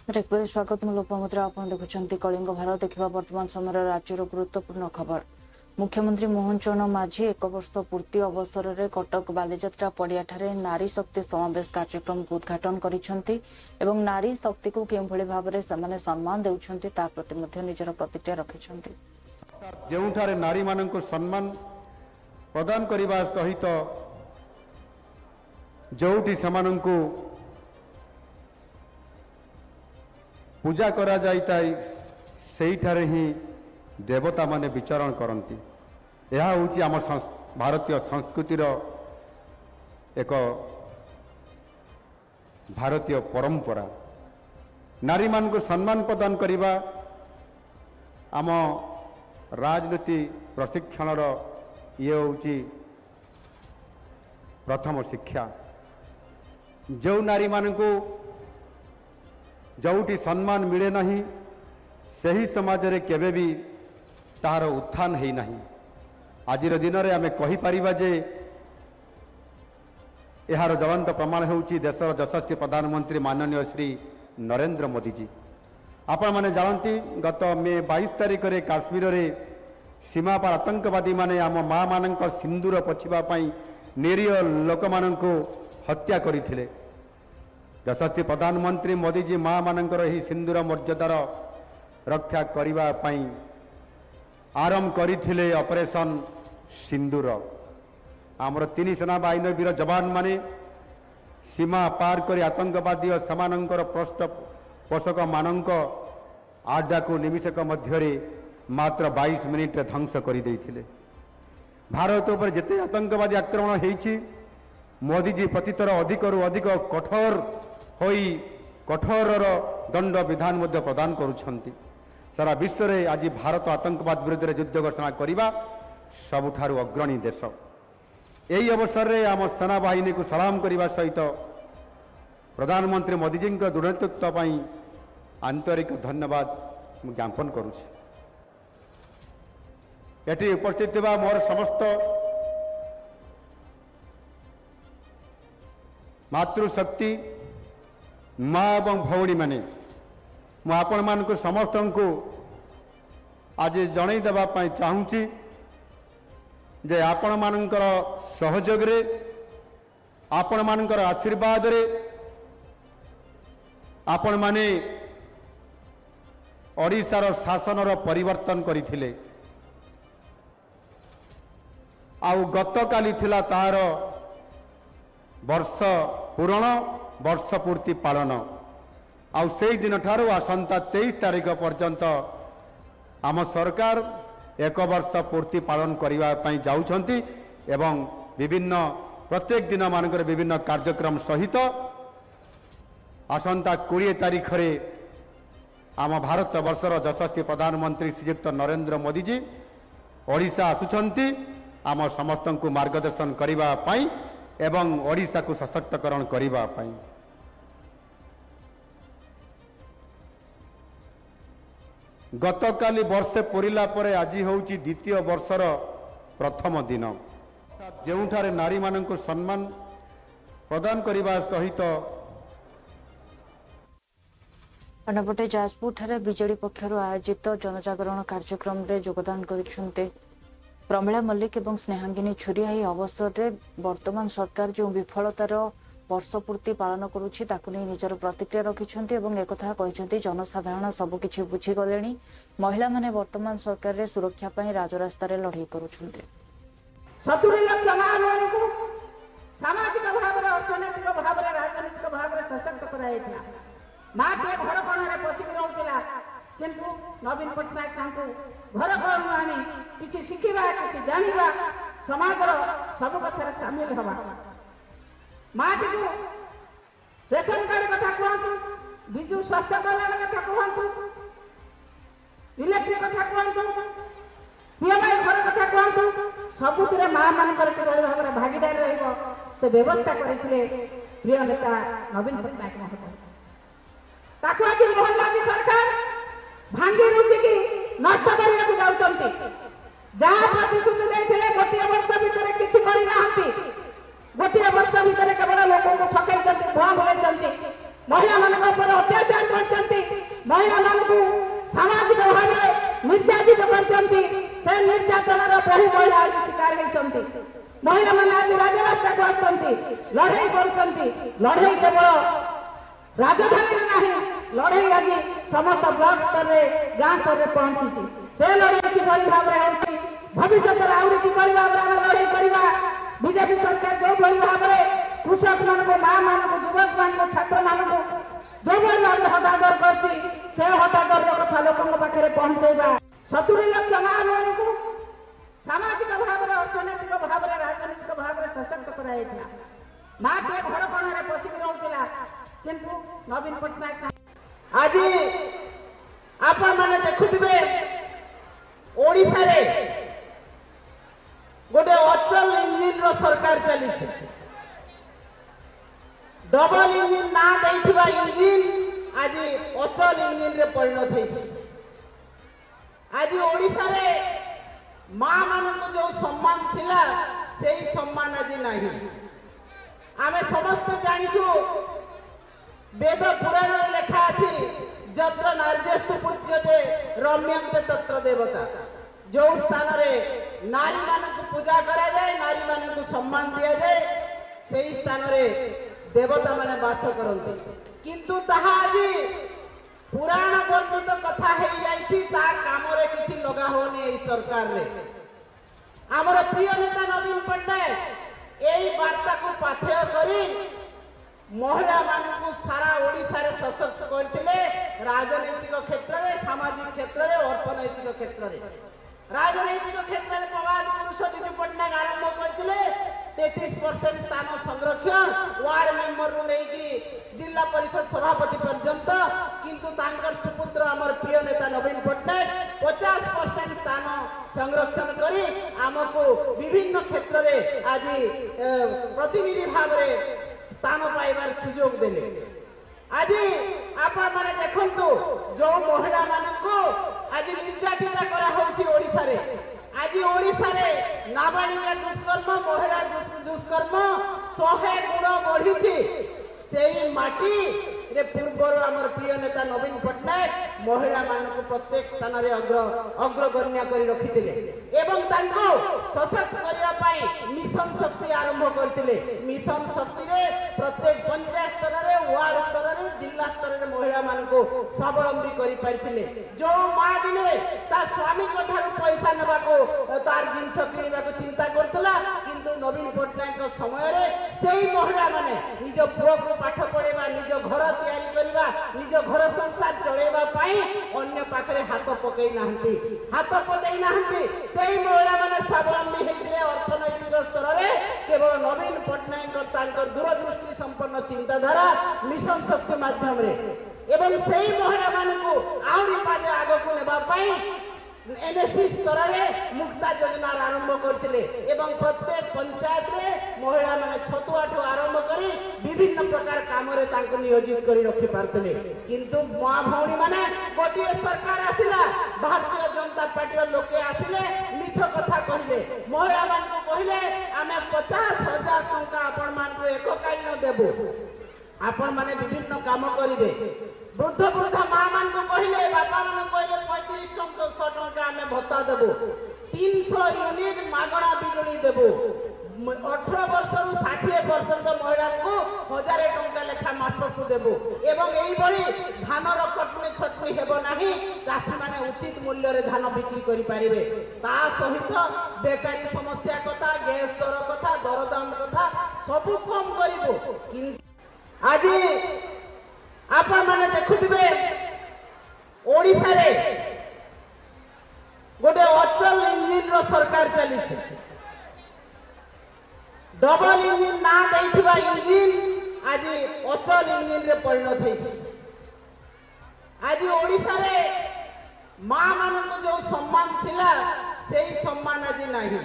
Break स्वागत मु लोपमुद्रा आपण देखुछंती कलिंग भारत देखिबा वर्तमान समय राज्यर गुरुत्वपूर्ण खबर। मुख्यमंत्री मोहन चरण माझी 1 वर्ष पूर्ति अवसर में कटक बालीजात्रा पड़ियाठारे नारी शक्ति समावेश कार्यक्रम को उद्घाटन करिसेंती एवं नारी शक्ति को केउ भली भाबरे समाने सम्मान देउछंती ता प्रति मध्ये निजर प्रतिक्रिया रखिसेंती। जेउठारे नारी माननको सम्मान प्रदान करिबा सहित जोठी समाननको पूजा करा जाइताई सेठारे ही देवता माने विचरण करती। यह हूँ आम भारतीय संस्कृतिर एक भारतीय परंपरा। नारी मान को सम्मान प्रदान करिबा आम राजनीति प्रशिक्षण ये हूँ प्रथम शिक्षा। जो नारी मान को जोटी सम्मान मिले नहीं सही समाज रे केबे भी तार उत्थान है नहीं। आज दिन में आम कहीपर जे यार ज्वलंत प्रमाण होउची देशर यशस्वी प्रधानमंत्री माननीय श्री नरेंद्र मोदी जी। आपण माने जानती गत मे 22 तारिख रे काश्मीर रे सीमा पार आतंकवादी माने आम माँ मानक सिंदूर पोछिबा पई निरीह लोक मानक हत्या करथिले। यशस्वी प्रधानमंत्री मोदी जी माँ मानकर ही सिंदूर मर्यादार रक्षा करिबा पई आरंभ करथिले ऑपरेशन सिंदूर। आमर 3 सेना बाहिनी वीर जवान माने सीमा पार कर आतंकवादी और समानंकर पृष्ठपोषक मानक आड्डा को निमिषक मध्य मात्र 22 मिनिट ध्वंस कर देथिले। भारत उपर जेते आतंकवादी आक्रमण होईछि मोदी जी प्रतितर अधिकरु अधिक कठोर होई कठोर दंड विधान मध्य प्रदान करुछंती। सारा विश्व में आज भारत आतंकवाद विरुद्ध युद्ध घोषणा करने सबुठारु अग्रणी देश। यही अवसर में आम सेना बाहिनी को सलाम करने सहित प्रधानमंत्री मोदी जी दृढ़ नेतृत्व आंतरिक धन्यवाद ज्ञापन करुछि। एटी उपस्थित थिबा मोर समस्त मातृशक्ति माँ एवं भौणी माने मु आपण मानक समस्त को आज जणई देबा पई चाहूची जे आपण मानकर सहयोग रे आपण मानकर आशीर्वाद रे आपण माने ओडिशार शासनर परिवर्तन करिथिले। आउ गतकाली थिला तार वर्ष पूरण वर्ष पूर्ति पालन आउ से दिन ठारू आसंता 23 तारिख पर्यंत आम सरकार 1 वर्ष पूर्ति पालन करने जाउछंती एवं विभिन्न प्रत्येक दिन मानकर विभिन्न कार्यक्रम सहित आसंता 20 तारिख रे आम भारत वर्षर यशस्वी प्रधानमंत्री श्रीयुक्त नरेंद्र मोदी जी ओडिशा आसुछंती आम समस्त को मार्गदर्शन करबा पई एवं ओडिशा को सशक्तकरण करबा पई। गतकाली वर्षे पूरिला परे आज होउची द्वितीय वर्षर प्रथम दिन जेउठारे नारी मानक सम्मान प्रदान करबा सहित अन्यपटे जाजपुर ठारे बीजेडी पक्षर आयोजित जनजागरण कार्यक्रम रे योगदान करिसेंते प्रमिला मल्लिक एवं स्नेहांगिनी छुरिया। यह अवसर में वर्तमान सरकार जो विफलतार वर्ष पूर्ति पालन करुछि ताकु नै निजर प्रतिक्रिया रखिछन्ते एवं एकथा कहिसन्ते जनसाधारण सबकिछि बुझिगले। महिला माने वर्तमान सरकार रे सुरक्षा पई राजरास्ता रे लढाई करुछन्ते। 70 लाख महामारी को सामाजिक भाव रे अर्थनैतिक भाव रे राजनीतिक भाव रे सशक्त कराइथिला। माटे घर कोणरे पसिक रहउतिला किंतु नवीन पटनायक तांको घर घर आनी किछि शिखिबा किछि जानिबा समाजर सब कथार शामिल हवा। माटी को रेशन कार्ड कथा कहतु विजु स्वास्थ्य कल्याण कथा कहतु इलेक्ट्रिक कथा कहतु पीएमआई घर कथा कहतु सबुतिर माँ मानकर किभଳି भाବରେ भागीदारी ରହିବ से व्यवस्था करथिले प्रिय नेता नवीन पटनायक महोदय। ताकू आज मोहनबागी सरकार भांगी रुचि की नष्ट करने को जाउछंती। जहाँ प्रतिश्रुति देथिले गोटे वर्ष भितर किछि करि नाहंती। गोटे वर्ष भितर केवल लोक को ठकै छथि धोआ भले छथि महिला मान अत्याचार करछथि महिला मानू सामाजिक भाव निर्यातित करते से निर्यातनार बहु महिला आज शिकार होती महिला मैंने आज राजरास्ता को आसती लड़ाई करते लड़ाई केवल राजधानी नहीं लड़ाई आज समस्त ब्लॉक स्तर में गाँ स्तर में पहुंची से लड़ाई किपरि भाव में भविष्य आहरी किपरि भाव में लड़ाई करवा बीजेपी सरकार जो भाई भाव में कृषक मान माँ मान युवक मान छात्र मान जो भाई भाव में हतादर कर हतादर कथा लोक पाखे पहुंचेगा 70 लाख माँ को सामाजिक भाव में अर्थनैतिक भाव में राजनीतिक भाव में सशक्त कराइला माँ के घर कोण पशिक रोला किंतु नवीन पट्टनायक आज आपण माने देखुथिबे ओडिसा रे गोटे अचल इंजिन रो सरकार चली डबल इंजिन ना देथिबा इंजिन आज अचल इंजिन रे परिणत होइछि आज ओडिसा रे माँ मान जो सम्मान थिला सेही सम्मान आज नहीं आमे समस्त जानिछु वेद पुराण लेखा अछि जत्र नार्यस्तु पूज्यते रम्यन्ते तत्र देवता जो स्थान रे नारी मानक पूजा करा जाए नारी मानक सम्मान दिया जाए सेही स्थान रे देवता माने वास करते किंतु ताहा आज पुराण वर्णित कथा है जाइछि ता काम रे किछि लगा होनी एई सरकार रे हमर प्रिय नेता नवीन पट्टनायक एई वार्ता को पाथेय करी महिला मानू सारा ओडिसा रे सशक्त करथिले राजनीतिक क्षेत्र रे सामाजिक क्षेत्र रे अर्थनैतिक क्षेत्र रे राजनीतिक क्षेत्र में प्रवाद पुरुष विजु पट्टनायक आरंभ करथिले 33% स्थान संरक्षण वार्ड मेंबर रु नहीं जिला परिषद सभापति पर्यंत किंतु तांकर सुपुत्र हमर प्रिय नेता नवीन पट्टनायक 50% स्थान संरक्षण करी आमको विभिन्न क्षेत्र रे आज प्रतिनिधि भाव रे स्थान पाइबार सुयोग देले आज आपण माने देखंतु जो महिला मानको आज निर्यातित करा होछि ओडिसा रे आज ओडिसा रे नाबालिका दुष्कर्म महिला दुष्कर्म 100 गुण बढ़ी सेही माटी रे पूर्वर हमर प्रिय नेता नवीन पट्टनायक महिला मानक प्रत्येक स्थान रे अग्रगण्य करी रखिथिले एवं तांको सशक्त करिया पाई मिशन शक्ति आरंभ करथिले मिशन शक्ति रे प्रत्येक पंचायत स्तर रे वार्ड स्तर रे जिला स्तर रे महिला मानको स्वावलंबी करी पाइथिले जो मां दिने ता स्वामी कथार पैसा नेबा को तार जिंस किनिबा को चिंता करतला किंतु नवीन पट्टनायक समय रे सेही महिला माने निज पुओ को पाठ पढेबा निज घर तैयारी करबा निज घर संसार चलेबा पाई अन्य पाखरे हाथ पकई नाहंती हाथ पकई नाहंती सेही महिला माने स्वावलंबी हेतिले अर्थनैतिक स्तर रे केवल नवीन पट्टनायक तांकर दूरदृष्टि संपन्न चिंताधारा मिशन शक्ति माध्यम रे एवं सेही महिला मानकु आउरी पादे आगो को नेबा पाई एनएससी स्तर रे मुक्ता योजना आरंभ करथिले एवं प्रत्येक पंचायत रे महिला माने छतुआठू आरंभ करी विभिन्न प्रकार काम रे तांको नियोजित करी रखि पारथिले किंतु मां भौणी माने गोटिए सरकार आसिला भारतीय जनता पार्टी लोके आसिले मिछ कथा कहिले महिला मान को कहिले आमे 50,000 टंका आपण मान को एककालीन देबो आपण माने विभिन्न काम करिवे वृद्ध वृद्धा माँ मान को कहले बापा मान कहले 3500 टंका आमे भत्ता देबो 300 यूनिट मागणा बिजुली देबो 18 वर्ष रु 60 वर्ष महिला को 1000 टंका लेखा मास को देबो एवं एई बड़ी धान रो कटनी छटनी हेबो नाही चाषी माने उचित मूल्य रे धान बिक्री करि पारिबे ता सहित बेकारी समस्या कथा गैस दर कथा दरदाम कथा सब कम करिबो आज आपण माने देखुथिबे ओडिसा रे गोटे अचल इंजिन रो सरकार चली डबल इंजिन ना देथिबा इंजिन आज अचल इंजिन रे परिणत होइछि आज ओडिसा रे माँ मानक जो सम्मान थिला सेही सम्मान आज नाही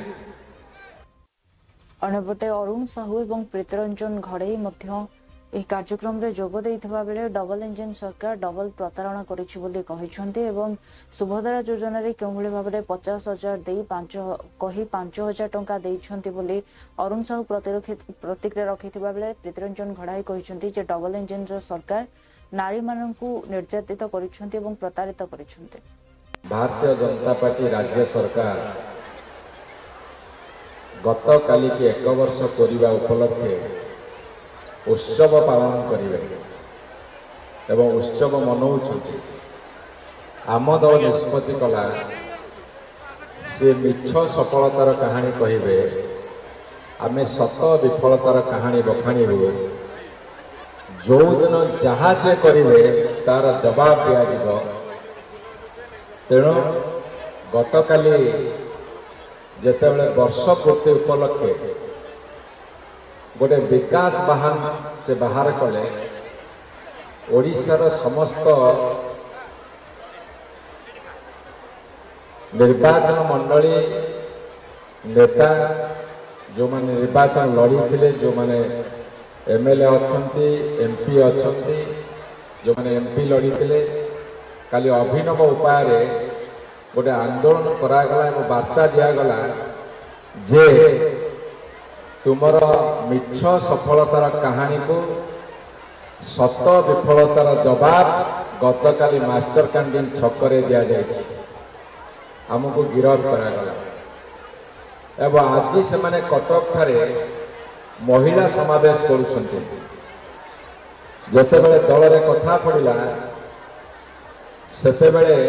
अनपटे अरुण साहू एवं प्रीतरंजन घड़ई मध्य ଏହି କାର୍ଯ୍ୟକ୍ରମରେ ଯୋଗ ଦେଇଥିବା ବେଳେ ଡବଲ ଇଞ୍ଜିନ ସରକାର ଡବଲ ପ୍ରତାରଣା କରିଛି ବୋଲି କହିଛନ୍ତି ଏବଂ ସୁଭଦ୍ରା ଯୋଜନାରେ କେଉଁଭଳି ଭାବରେ 50,000 ଦେଇ 5,000 ଟଙ୍କା ଦେଇଛନ୍ତି ବୋଲି ଅରୁଣ ସାହୁ ପ୍ରତିକ୍ରିୟା ରଖିଥିବା ବେଳେ ପ୍ରୀତରଞ୍ଜନ ଘଡ଼ାଇ କହିଛନ୍ତି ଯେ ଡବଲ ଇଞ୍ଜିନର ସରକାର ନାରୀମାନଙ୍କୁ ନିର୍ଯାତିତ କରିଛନ୍ତି ଏବଂ ପ୍ରତାରିତ କରିଛନ୍ତି। भारतीय जनता पार्टी राज्य सरकार गत काली के 1 वर्ष पूरा उपलक्षे उत्सव पालन करेंगे एवं उत्सव मनाउछंती। आम दल निष्पत्ति कला से मिछ सफलतार कहानी कहे आमे सत विफलतार कहानी बखाणीबू। जो दिन जहाँ से करेंगे तार जवाब दिया। तेणु गत काली जेतेबेले वर्ष पूर्ति उपलक्षे गोटे विकास बाहन से बाहर कले ओडिशार समस्त निर्वाचन मंडली नेता जो माने निर्वाचन लड़ी थे, जो माने एमएलए अच्छी एमपी अच्छी जो माने एमपी लड़ी थे, काली अभिनव उपाय गोटे आंदोलन करागला और वार्ता दिगला जे तुमर मिछ सफलतार कहानी को सत विफलतार जवाब गत काली मास्टर कैंटीन छकरे दि जाए आमको गिरफ्त करागला। एवं आज से माने कटक ठारे महिला समावेश करुछंती। जेतेबेले दल रे कथा पड़िला सेतेबेले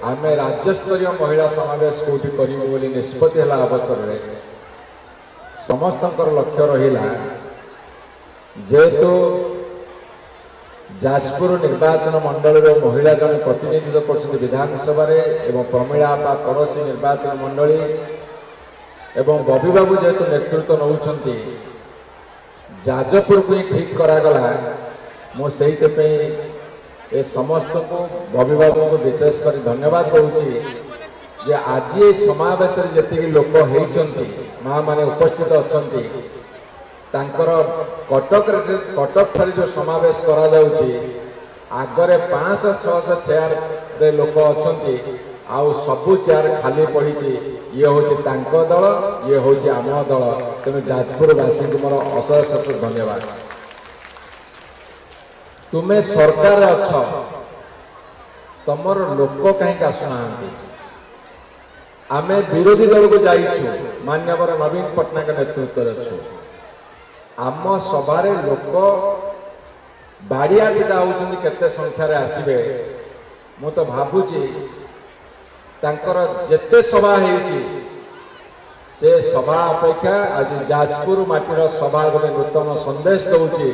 आमे राज्य स्तरीय महिला समावेश कोठी करिबो बोली निष्पत्ति हला अवसर रे समस्तंकर लक्ष्य रहिला जेतु जाजपुर निर्वाचन मंडल रो महिला जन प्रतिनिधित्व करछन्ती विधानसभा रे एवं प्रमिला बा पड़ोसी निर्वाचन मंडली एवं बबी बाबू जेतु नेतृत्व नउछन्ती जाजपुर को ठीक करागला। मो सेहिते पे ए समस्त को बबी बाबू को विशेषकर धन्यवाद कहूँ जे आज ये समावेश जी लोक होती माँ मैंने उपस्थित अच्छा कटक ठारे जो समावेश करा आगरे 500-600 चेयर रे लोक अच्छा आउ सबू चेयर खाली पड़ी। ये हूँ दल ये हूँ आम दल। तेणु जाजपुरवासी को मोर अशेष धन्यवाद। तुम्हें सरकार अच्छ तुमर लोक कहीं आसुना आमे विरोधी दल को जाइछु मान्यवर नवीन पट्टनायक नेतृत्व अच्छु आम सभारे लोक बाड़िया पिटा होउछन्ती केते संख्यार आसीबे। मु तो भाबुची तांकर जेते सभा हेउची से सभा अपेक्षा आज जाजपुर माटीर सभा गोटे नूतन संदेश दउची।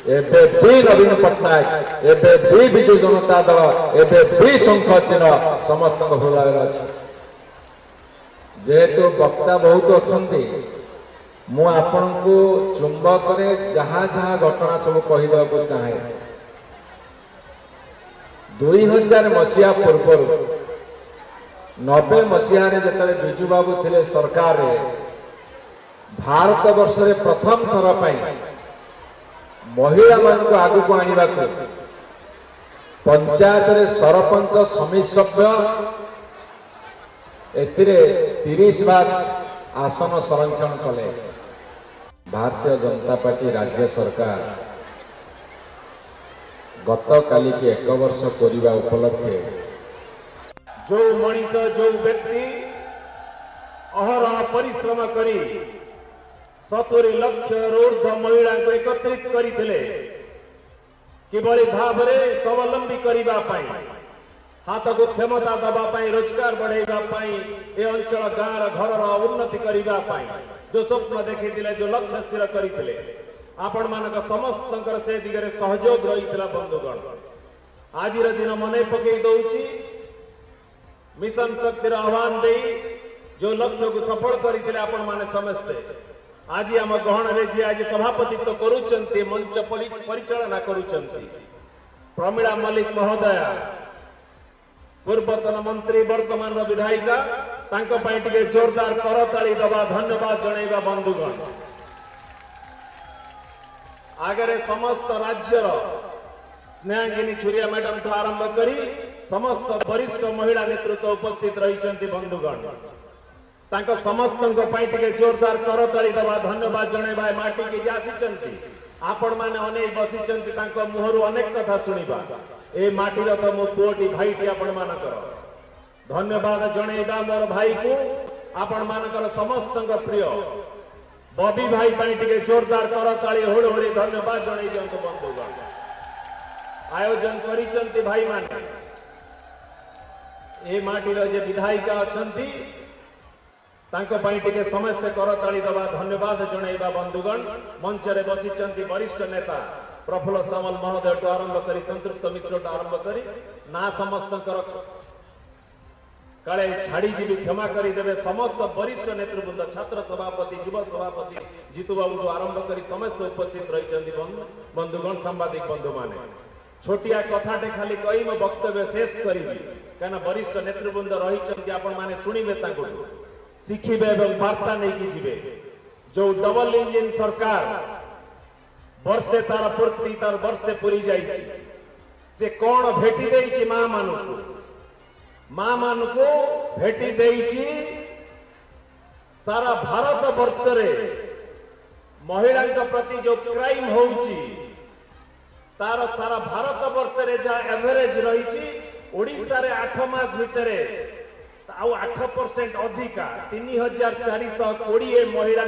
एबे भी नवीन पट्टनायक एबे भी विजु जनता दल एबे भी शंख चिन्ह समस्त हृदय अच्छे। जेहेतु वक्ता बहुत अच्छी मु आपण को चुंबक जहाँ जहाँ घटना सब कहीदा को चाहे 2000 मसीहा पूर्व 90 मसीह जिते बिजू बाबू थे सरकार भारत वर्ष रे प्रथम थर महिला मान को आगु को आने पंचायत रे सरपंच समिति सभ्य एथिरे 30 बार आसन संरक्षण कले। भारतीय जनता पार्टी राज्य सरकार गत काली के 1 वर्ष पूरा उपलक्षे जो मनीष जो व्यक्ति अहरह परिश्रम करी 70 लाख ऊर्ध्व महिला को एकत्रित करते किभली भाव में स्वावलंबी करने हाथ को क्षमता दवाई रोजगार बढ़ाई ए अंचल गाँव घर उन्नति करने जो स्वप्न देखी जो लक्ष्य स्थिर करते आपण मान समस्त से दिगरे सहयोग रही बंधुगण आज दिन मन पकई दौची मिशन शक्तिर आह्वान दे जो लक्ष्य को सफल करते आपण माने समस्ते आज आम गहन जी आज सभापतित्व करुचंती मंच परिचालना करुचंती प्रमिला मल्लिक महोदया पूर्वतन मंत्री वर्तमान विधायिका तांको पाई टिके जोरदार करताली दबा धन्यवाद जनैबा बंधुगण आगे समस्त राज्यर स्नेहांगिनी छुरिया मैडम ठू आरंभ करी समस्त वरिष्ठ महिला नेतृत्व उपस्थित रही बंधुगण तांको समस्त पाई टिके जोरदार करताली दबा धन्यवाद जनैबा माटी के आसी आपण माने अनेक बसिचंती तांको मुहरु अनेक कथा सुनिबा ए माटीर तो मो पुओटी भाईटी आपण मानकर धन्यवाद जणेबा मोर भाई को आपण मानकर समस्तक प्रिय बबी भाई पाई टिके जोरदार करताली होड़ होड़ी धन्यवाद जणै दियंतु बंधुगण आयोजन करिचंती भाई माने ए माटीर जे विधायिका अछंती तांको पाई टिके समस्त करताली दबा धन्यवाद जणैबा बंधुगण मंच रे बसिचंती वरिष्ठ नेता प्रफुल्ल सामल महोदय टू आरंभ करी संतृप्त मिश्र टू आरंभ करी ना समस्त काले छाड़ी जी क्षमा करी देवे समस्त वरिष्ठ नेतृवृंद छात्र सभापति युव सभापति जीतू बाबू टू आरंभ करी समस्त उपस्थित रही बंधुगण सांबादिक बंधु माने छोटिया कथाटे खाली कही मो वक्तव्य शेष करी कहना वरिष्ठ नेतृवृंद रही आपण माने सुनिबे तांको शिखिबे एवं वार्ता नहीं जीवे जो डबल इंजिन सरकार वर्षे तार पूर्ति तार वर्षे पूरी जाइए से कौन भेटी देइछि मां मान को भेटी देइछि सारा भारत वर्ष रे महिला प्रति जो क्राइम होउछि तार सारा भारत वर्ष रे जा एवरेज रही ओडिशा रे 8 मास भितरे 8% अधिका 3420 महिला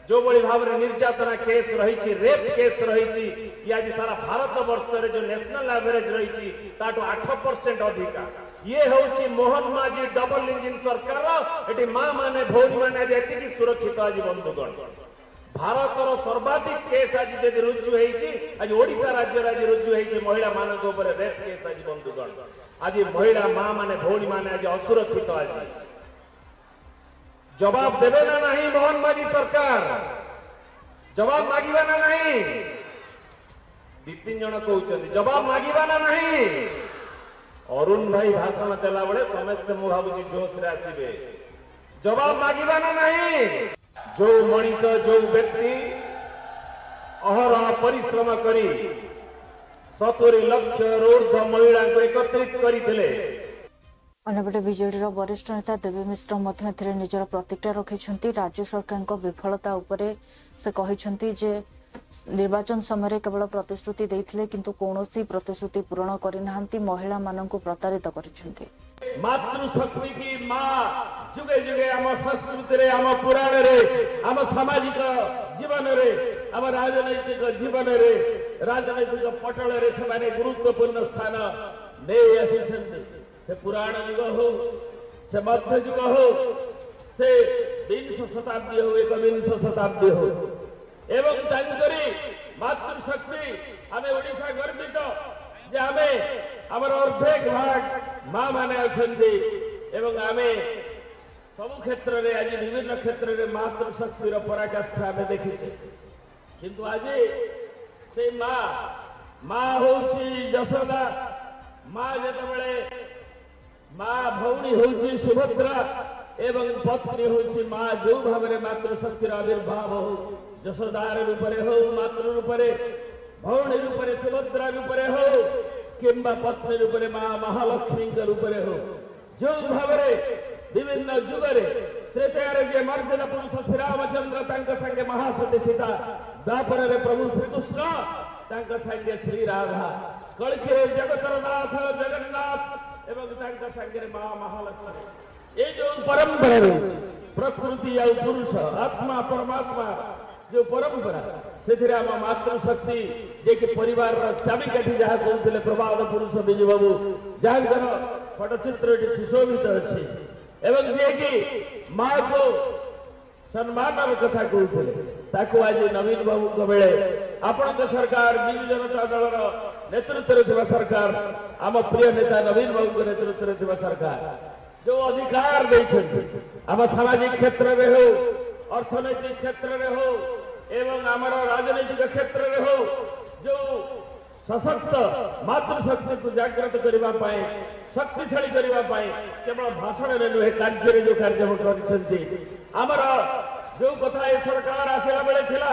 जो बड़ी भाव में निर्यातना केस रही रेप केस रही आज सारा भारत वर्ष रे जो नेशनल एवरेज रही 8% अधिका ये हूँ मोहन माझी डबल इंजिन सरकार एटी मां माने भौणी माने एति सुरक्षित आज बंधुगण भारत सर्वाधिक केस आज जदि रुजु आज ओडिशा राज्य आज रुजु महिला मानक रेप केस आज बंधुगण आज महिला मां माने भौणी माने आज असुरक्षित आज जवाब देवे ना नहीं मोहन माझी सरकार जवाब मागिबा ना नहीं दी तीन जन कहउछन जवाब मागिबा ना नहीं अरुण भाई भाषण देला बेले समस्त मु भाबुची जोश रे आसीबे जवाब मागिबा ना नहीं जो मनीष जो व्यक्ति अहरह परिश्रम करी 70 लाख ऊर्ध्व महिला को एकत्रित करथिले अन्यपटे बीजेडी वरिष्ठ नेता देवी मिश्र मध्य निजर प्रतिक्रिया रखिंट राज्य सरकार विफलता उपरे से कहते जे निर्वाचन समय केवल प्रतिश्रुति देथिले किंतु कौनसी प्रतिश्रुति पूर्ण करना महिला मानक प्रतारित कर मातृशक्ति की माँ जुगे जुगे आम संस्कृति रे आम पुराण रे आम सामाजिक जीवन रे आम राजनैतिक जीवन रे राजनैतिक पटल रे से गुरुत्वपूर्ण स्थान नहीं आसी से पुराण युग हो से मध्य युग हो से 20 शताब्दी हो 21 शताब्दी हो एवं तांकरी मातृशक्ति आमे ओडिशा गर्वित जे आमे हमर अर्धेक भाग मां माने अछंती एवं आमे सब क्षेत्र रे आज विभिन्न क्षेत्र रे मातृशक्ति रो पराकाष्ठा आमे देखिछे किंतु आज से मां होची यशोदा मां जेतबेले मां भौणी होची सुभद्रा एवं पत्नी होची मां जो भाव में मातृशक्ति आविर्भाव हो यशोदार रूप हो मातृ रूप भौणी रूप सुभद्रा रूप हो किंबा पत्नी रूप मां महालक्ष्मी रूप हो जो भाव विभिन्न जुगरे त्रेतयारे जे मर्दन पुरुष श्री रामचंद्र संगे महासती सीता द्वापर प्रभु श्रीकृष्ण संगे श्री राधा कलकी जगतर नाथ जगन्नाथ एवं संगे मां महालक्ष्मी ये जो परंपरा रही प्रकृति आ पुरुष आत्मा परमात्मा जो परंपरा से आम मातृशक्ति जे कि परिवार चाबिकाठी जहाँ कहते प्रभात पुरुष विजय बाबू जहाँ फटचित्र सुशोभित अच्छी एवं जे कि माँ को सम्मान कथा कहते आज नवीन बाबू बेले आपण सरकार बिजु जनता दल नेतृत्व सरकार आम प्रिय नेता नवीन बाबू नेतृत्व सरकार जो अधिकार आम सामाजिक क्षेत्र में हो अर्थनैतिक क्षेत्र में हो एवं आमर राजनैतिक क्षेत्र में हो जो सशक्त मातृशक्ति को जागृत करने शक्तिशाली करने केवल भाषण में नुहे कार्य जो कार्यक्रम करमर जो कथा ये सरकार आसला बेले थिला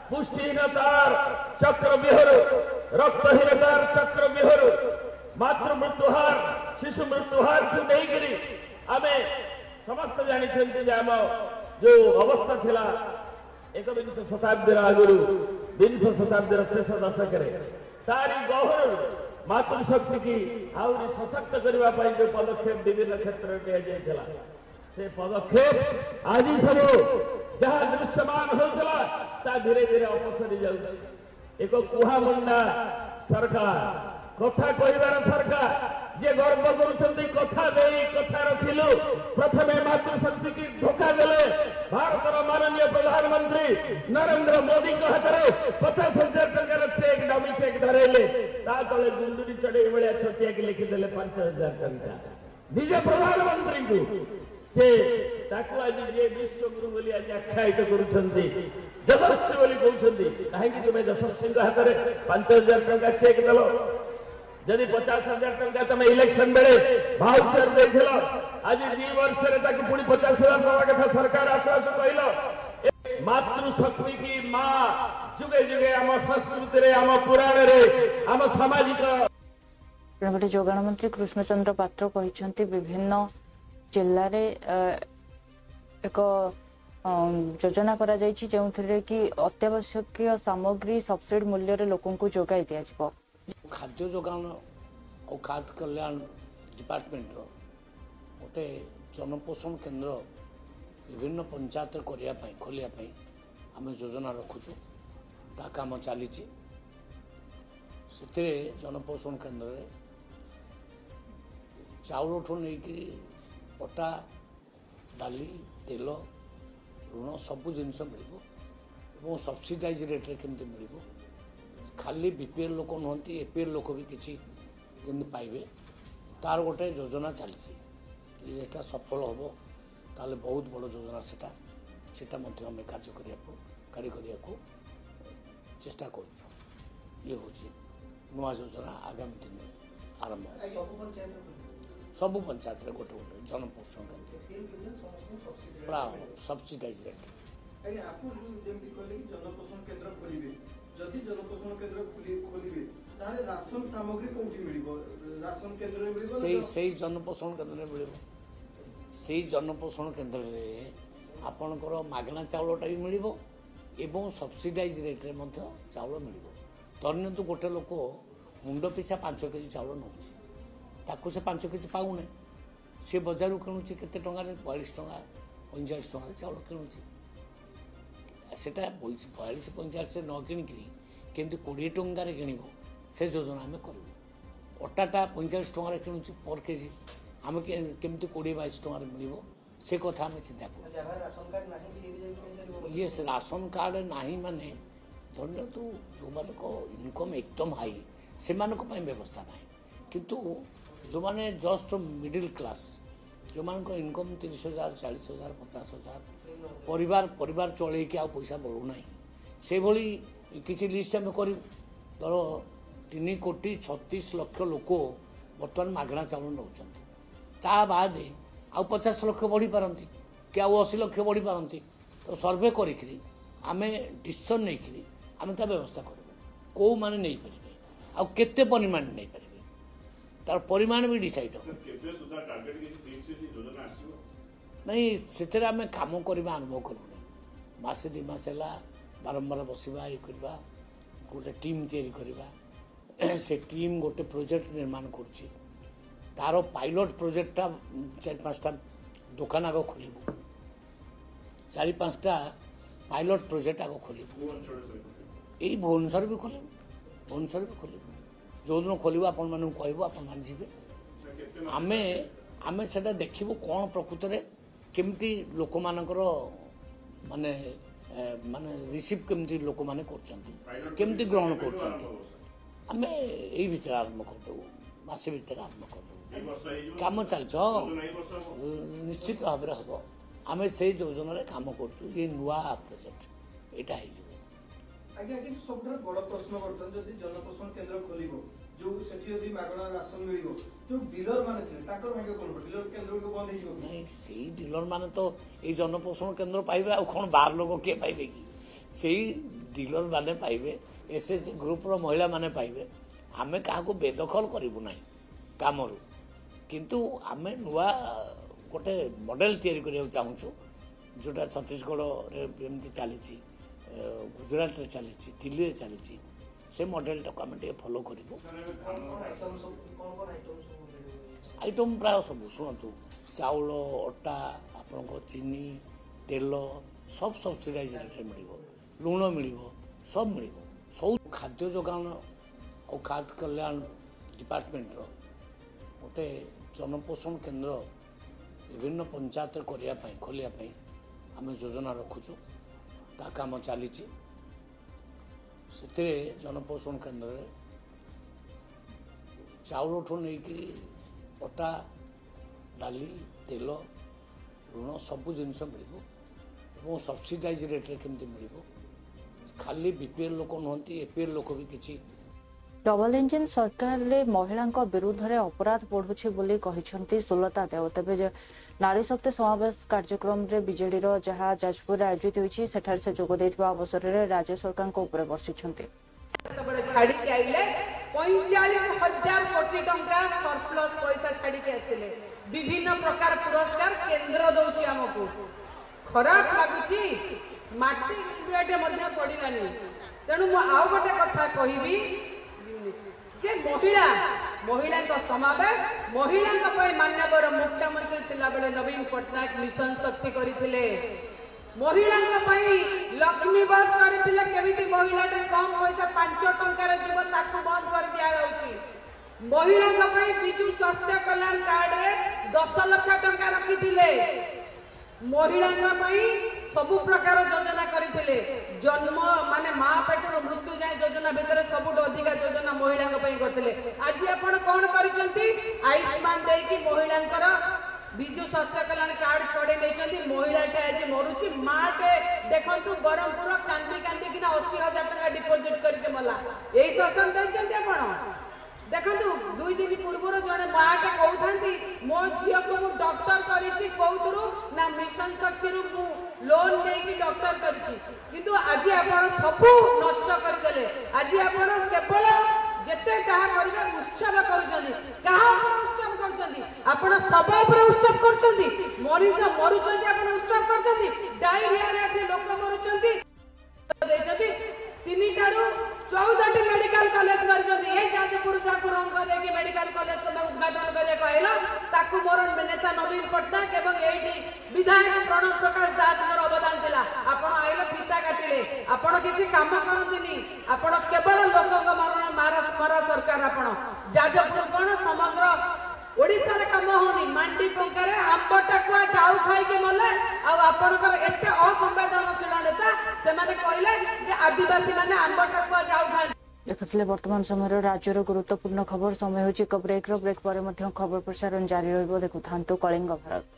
पुष्टिहीनतार चक्र विहर रक्तहीनतार चक्र विहर मातृ मृत्युहार शिशु मृत्युहार को नहीं आमे समस्त जानी आम जो अवस्था थिला एकविंश शताब्दीर आगुरी विंश शताब्दीर शेष दशक तारी गहर मातृशक्ति की आहरी सशक्त करने जो पदक्षेप विभिन्न क्षेत्र में दिया से पदक्षेप आज सब जहाँ दृश्यमान होता धीरे धीरे अपसरी जाऊँ एक कुहामुंडा सरकार कथा कहबार सरकार जे गर्व करुछंती कथा देई कथा रखिलु प्रथमे मातृशक्ति की धोखा देले भारत माननीय प्रधानमंत्री नरेंद्र मोदी के हाथ में 50,000 टंकार चेक डमी चेक धरेले ता तले गुंडुरी चढ़े बेले छतिया के लिखि देले 5,000 टंका निजे प्रधानमंत्री को से ताकू आज जे विश्वगुरु बोली आज आख्यायित करुछंती यशस्वी बोली कहउछंती काहे कि तुमे यशस्वी के हाथ में 5,000 टंका चेक देलो जदि 50,000 टंका तुम इलेक्शन बेले भाउचर देखल आज 2 वर्ष पुणी 50,000 दवा कथा सरकार आसु आसु कहल मातृशक्ति की माँ जुगे जुगे आम संस्कृति आम पुराण आम सामाजिक जोगाण मंत्री कृष्णचंद्र पात्र कहते विभिन्न जिले में एक योजना करा जायछि जेउथिरे कि अत्यावश्यक सामग्री सब्सिडी मूल्य रे लोकन को जोगाई दिया जिवो खाद्य जोगान और खाद्य कल्याण डिपार्टमेंट गोटे जनपोषण केन्द्र विभिन्न पंचायत करने खोलिया आम योजना रखुचु ता काम चली जनपोषण केन्द्र चाउल ठू नहीं अटा डाली तेल ऋण सबू जिनस मिल सब्सिडाइज रेट्रे केमती मिल खाली बीपीएल लोक नुहति एपीएल लोक भी किसी पाइबे तार गोटे योजना चली सफल हम ताले बहुत बड़ योजना सेटा आम कार्य करने चेष्टा कर नुआ योजना आगामी दिन आरंभ सबू पंचायत गोटे गोटे जनपोषण प्राय सब्सिडाइज रेट जनपोषण केन्द्र खोलिबे जदि जनपोषण केन्द्र खोलिबे तारे राशन सामग्री कोठी मिलिबो राशन केन्द्र रे मिलिबो सेही जनपोषण केन्द्र रे मिलिबो सेही जनपोषण केन्द्र रे आपनकर मागणा चाउलटा भी मिलिबो एवं सब्सिडाइज रेट रे मध्य चाउल मिलिबो धन्यतु गोटे लोक मुंड पिछा 5 केजी चाउल नउछि ताकू से 5 केजी पाउने से बजार किणुछि केते टंगा रे 42 टंका 45 टंका चाउल किणुछि सेटा 42-45 से न किणिक केमती 20 टंकार किण से योजना आम करूँ अटाटा 45 टंकार किणुची पर केजी आम केमती 20-22 टंकार मिल से कथा आम चिंता कर ये राशन कार्ड नहीं माने धन्य तू जो मान इनकम एकदम हाई से व्यवस्था ना किंतु जो माने जस्ट मिडिल क्लास जो मान इनकम 30,000 40,000 50,000 परिवार चल पैसा बढ़ुना से भली किसी लिस्ट आम कर धर 3,36,00,000 लोक बर्तमान मागणा चाउल नौ बाद आउ 50 लाख बढ़ी पारती कि आउ 80 लाख बढ़ी पारती तो सर्वे करें डिसीजन नहीं आम व्यवस्था कर कौ मैंने नहीं पारे आउ केते परिमाण नहीं पारे तार परिमाण भी डिसाइड हो नहीं से आम कम करवा आरंभ करूँ मसे 2 मास है बारंबार बसवा ये करवा गोटे टीम तैयारी करवा से टीम गोटे प्रोजेक्ट निर्माण करुच्ची तार पायलट प्रोजेक्टा 4-5टा दुकान आग खोल 4-5टा पायलट प्रोजेक्ट आग खोल यही भुवनेश्वर भी खोल जो दिन खोल आपण मानू कहबू आपण मान जीवे आमे सेटा देखिबू कौन प्रकृत में केमती लोक मानकर माने माने रिसीव केमती लोक माने करछंती केमती ग्रहण करछंती आमे एई भीतर आरंभ करदू मासे भीतर आरंभ करदू काम चलछ निश्चित भाव में हम आमे से योजना काम करछु ये नुआ प्रोजेक्ट एटा है आज्ञा कि सबटर बड़ प्रश्न बर्तन जदि जनपोषण केन्द्र खोलिबो जो सेठी यदि मागणा राशन मिलिबो जो डीलर माने थे ताकर भाग्य कोन डीलर केन्द्र को बंद हिजो नहीं सेही डीलर माने तो ए जनपोषण केन्द्र पाइबे आ कोन बाहर लोग के पाइबे कि सेही डीलर माने पाइबे एसएसजी ग्रुप रो महिला माने पाइबे आमे काहा को बेदखल करिबु नाही कामरु किंतु आमे नुआ गोटे मॉडल तैयारी करिया चाहूछु जोटा छत्तीसगढ़ रे एमती चली गुजरात चली दिल्ली चली से मॉडलटा आम फॉलो कर आइटम प्राय सब शुणु चाउल अटा आपण चीनी तेल सब सब्सिडाइज रेट मिल लुण मिल सब मिल सब खाद्य जोगान और खाद्य कल्याण डिपार्टमेंट गोटे जनपोषण केन्द्र विभिन्न पंचायत करने खोलिया आम योजना रखुचु ता काम चली से जनपोषण केन्द्र चाउल ठू नहीं अटा डाली तेल लुण सबू जिनस मिल सब्सिडाइज रेट केमती मिल खाली बीपीएल लोक नुहति एपीएल लोक भी किसी डबल इंजिन सरकार रे महिलांक विरुद्ध रे अपराध बढ़ुछि बोली कहिसंती सुलता देव तबे नारी शक्ति समावेश कार्यक्रम रे बीजेडी रो जहा जाजपुर आयोजित होईछि सेठार से जोग दैथिबा अवसर रे राज्य सरकार को ऊपर वर्षिछंती छाड़ी के आइले 45,000 कोटी टंका सरप्लस पैसा छाड़ी के आथिले विभिन्न प्रकार पुरस्कार केंद्र दउछि हमकु खराब लागुछि माटी गुड़ाटे मध्य पड़िलानी तेणु मु आउ गोटे कथा कहिबी जे महिला समावेश महिला मान्यवर मुख्यमंत्री थिला बेले नवीन पटनायक मिशन शक्ति करथिले महिला लक्ष्मी बस करथिले केमिति महिलाटे कम पैसा 5 टंका रे जीव ताकू बंद कर दिया जाउची महिला बिजु स्वास्थ्य कल्याण कार्ड रे 10 लाख टंका रखिथिले महिला सबु प्रकार योजना करथिले जन्म माने मां पेटर मृत्यु जाय योजना भितर सबुठ अधिक योजना महिला करथिले आज आपण कोन करिसंती आयुष्मान दे की महिलांकर बिजु स्वास्थ्य कल्याण कार्ड छोड़े नहीं महिलाटे आज मरुची माटे देखंतु बरमपुर कांदी कांदी किना 80,000 टका डिपोजिट करके मला एई शासन दैछंती आपण देखंतु 2 दिन पूर्व जड़े माटे कहउथांती मो झियो को मु डॉक्टर करिछि कोउतरु ना मिशन शक्ति रु मु लोन लेकी डॉक्टर करिछि किंतु आज आपण सब नष्ट कर देले आज आपण केवल जेते कहा करबे उत्सव करूछंती कहा उत्सव करछंती आपण सब ऊपर उत्सव करछंती मरीज मरुछंती आपण उत्सव करछंती डायरिया रे लोक मरुछंती देछंती 14टी मेडिकल कॉलेज करछंती ए जाजपुर जाकु रंग देकी मेडिकल कॉलेज को उद्घाटन करे कहला ताकू मोर नेता नवीन पटनायक एवं एठी विधायक प्रणव प्रकाश दास कर अवदान थिला आपण आइले पिता काटिले आपण किछि काम करंतिनी आपण केवल लोकक मारा सरकार आपण जाजपुर कोन समग्र ओडिसा रे काम होनी मांडी पंकारे आंबटाकुआ जाऊ खाई के मले आ आपनकर एते असंवेदनशील नेता से माने कहले जे आदिवासी माने आंबटाकुआ जाऊ खाई देखले वर्तमान समय राज्यर गुरुत्वपूर्ण खबर समय होची ब्रेक पर खबर प्रसारण जारी रहइबो देखु थांतो कलिंग भारत।